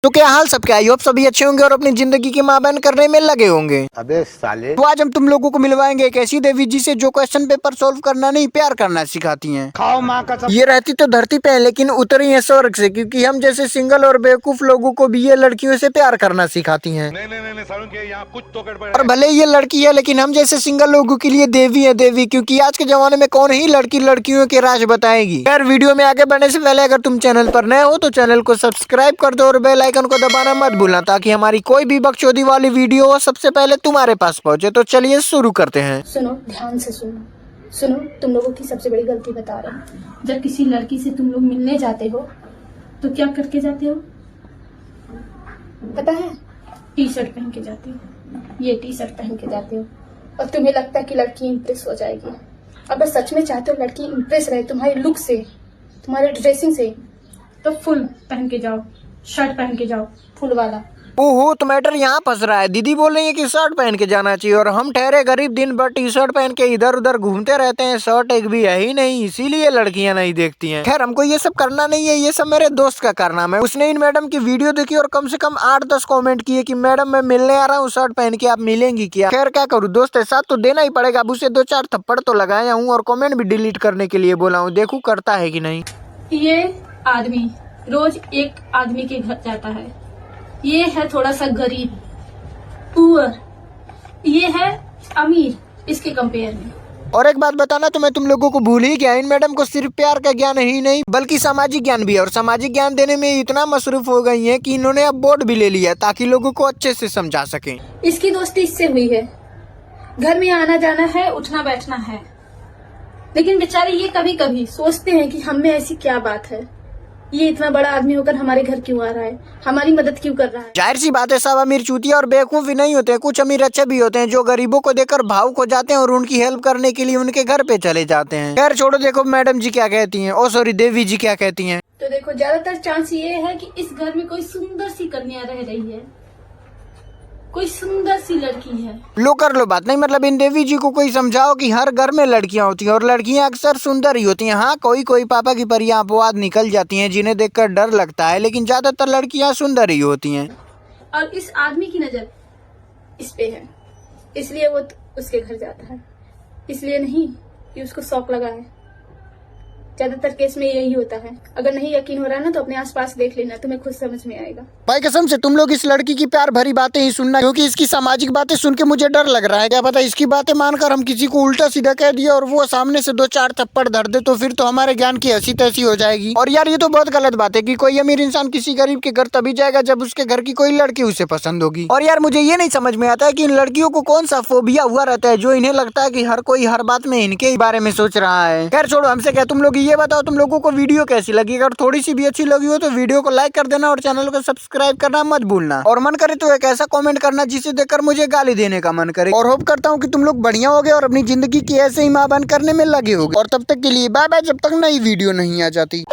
तो क्या हाल सबके, आई होप सभी अच्छे होंगे और अपनी जिंदगी की माँ बहन करने में लगे होंगे। अबे साले। तो आज हम तुम लोगों को मिलवाएंगे एक ऐसी देवी जी से जो क्वेश्चन पेपर सोल्व करना नहीं प्यार करना सिखाती हैं। खाओ माँ का सब। ये रहती तो धरती पे है लेकिन उतरी है स्वर्ग से, क्योंकि हम जैसे सिंगल और बेवकूफ लोगों को भी ये लड़कियों से प्यार करना सिखाती हैं। नहीं सारुण के यहाँ कुछ तो गड़बड़ और है। भले ये लड़की है लेकिन हम जैसे सिंगल लोगों के लिए देवी है देवी, क्योंकि आज के जमाने में कौन ही लड़की लड़कियों के राज बताएगी। यार वीडियो में आगे बढ़ने से पहले अगर तुम चैनल पर नए हो तो चैनल को सब्सक्राइब कर दो और बेल आइकन को दबाना मत भूलना, ताकि हमारी कोई भी बकचोदी वाली वीडियो हो सबसे पहले तुम्हारे पास पहुंचे। तो चलिए शुरू करते हैं। सुनो, ध्यान से सुनो, तुम लोगों की सबसे बड़ी गलती बता रहे हैं। जब किसी लड़की से तुम लोग मिलने जाते हो तो क्या करके जाते हो पता है? टी शर्ट पहन के जाते हो, ये टी शर्ट पहन के जाते हो और तुम्हें लगता है कि लड़की इम्प्रेस हो जाएगी। अगर सच में चाहते हो लड़की इम्प्रेस रहे तुम्हारे लुक से, तुम्हारे ड्रेसिंग से, तो फुल पहन के जाओ, शर्ट पहन के जाओ, फुल वाला। ओहो, तो मैटर यहाँ फंस रहा है। दीदी बोल रही है कि शर्ट पहन के जाना चाहिए और हम ठहरे गरीब दिन भर टी शर्ट पहन के इधर उधर घूमते रहते हैं, शर्ट एक भी है ही नहीं, इसीलिए लड़कियां नहीं देखती हैं। खैर हमको ये सब करना नहीं है, ये सब मेरे दोस्त का कारनामा है। उसने इन मैडम की वीडियो देखी और कम से कम 8-10 कमेंट किए कि मैडम मैं मिलने आ रहा हूँ शर्ट पहन के, आप मिलेंगी क्या? खैर क्या करूँ दोस्त, साथ तो देना ही पड़ेगा। अब उसे 2-4 थप्पड़ तो लगाया हूँ और कमेंट भी डिलीट करने के लिए बोला हूँ, देखूँ करता है कि नहीं। ये आदमी रोज एक आदमी के घर जाता है, ये है थोड़ा सा गरीब पुअर, ये है अमीर इसके कंपेयर में। और एक बात बताना तो मैं तुम लोगों को भूल ही गया, इन मैडम को सिर्फ प्यार का ज्ञान ही नहीं बल्कि सामाजिक ज्ञान भी है, और सामाजिक ज्ञान देने में इतना मसरूफ हो गई है कि इन्होंने अब बोर्ड भी ले लिया ताकि लोगों को अच्छे से समझा सकें। इसकी दोस्ती इससे हुई है, घर में आना जाना है, उठना बैठना है, लेकिन बेचारे ये कभी कभी सोचते हैं कि हम में ऐसी क्या बात है, ये इतना बड़ा आदमी होकर हमारे घर क्यों आ रहा है, हमारी मदद क्यों कर रहा है। जाहिर सी बात है सब अमीर चूतिया और बेवकूफ ही नहीं होते हैं, कुछ अमीर अच्छे भी होते हैं जो गरीबों को देखकर भावुक हो जाते हैं और उनकी हेल्प करने के लिए उनके घर पे चले जाते हैं। खैर छोड़ो, देखो मैडम जी क्या कहती हैं, ओ सॉरी देवी जी क्या कहती हैं। तो देखो, ज्यादातर चांस ये है कि इस घर में कोई सुंदर सी कन्या रह रही है, कोई सुंदर सी लड़की है। लो कर लो बात, नहीं मतलब इन देवी जी को कोई समझाओ कि हर घर में लड़कियां होती हैं और लड़कियां अक्सर सुंदर ही होती हैं। हाँ कोई कोई पापा की परियां अपवाद निकल जाती हैं जिन्हें देखकर डर लगता है, लेकिन ज्यादातर लड़कियां सुंदर ही होती हैं। और इस आदमी की नजर इस पे है, इसलिए वो उसके घर जाता है, इसलिए नहीं कि उसको शौक लगा है। ज्यादातर केस में यही होता है। अगर नहीं यकीन हो रहा ना तो अपने आसपास देख लेना, तुम्हें खुद समझ में आएगा। भाई कसम से तुम लोग इस लड़की की प्यार भरी बातें ही सुनना, क्योंकि इसकी सामाजिक बातें सुन के मुझे डर लग रहा है। क्या पता इसकी बातें मानकर हम किसी को उल्टा सीधा कह दिया और वो सामने से 2-4 थप्पड़ धर दे, तो फिर तो हमारे ज्ञान की हंसी तैसी हो जाएगी। और यार ये तो बहुत गलत बात है कि कोई अमीर इंसान किसी गरीब के घर तभी जाएगा जब उसके घर की कोई लड़की उसे पसंद होगी। और यार मुझे ये नहीं समझ में आता है कि इन लड़कियों को कौन सा फोबिया हुआ रहता है जो इन्हें लगता है कि हर कोई हर बात में इनके ही बारे में सोच रहा है। खैर छोड़ो, हमसे क्या, तुम लोग ये बताओ तुम लोगों को वीडियो कैसी लगी। अगर थोड़ी सी भी अच्छी लगी हो तो वीडियो को लाइक कर देना और चैनल को सब्सक्राइब करना मत भूलना, और मन करे तो एक ऐसा कमेंट करना जिसे देखकर मुझे गाली देने का मन करे। और होप करता हूँ कि तुम लोग बढ़िया होगे और अपनी जिंदगी की ऐसे ही माँ बन करने में लगे होगे। और तब तक के लिए बाय बाय, जब तक नई वीडियो नहीं आ जाती।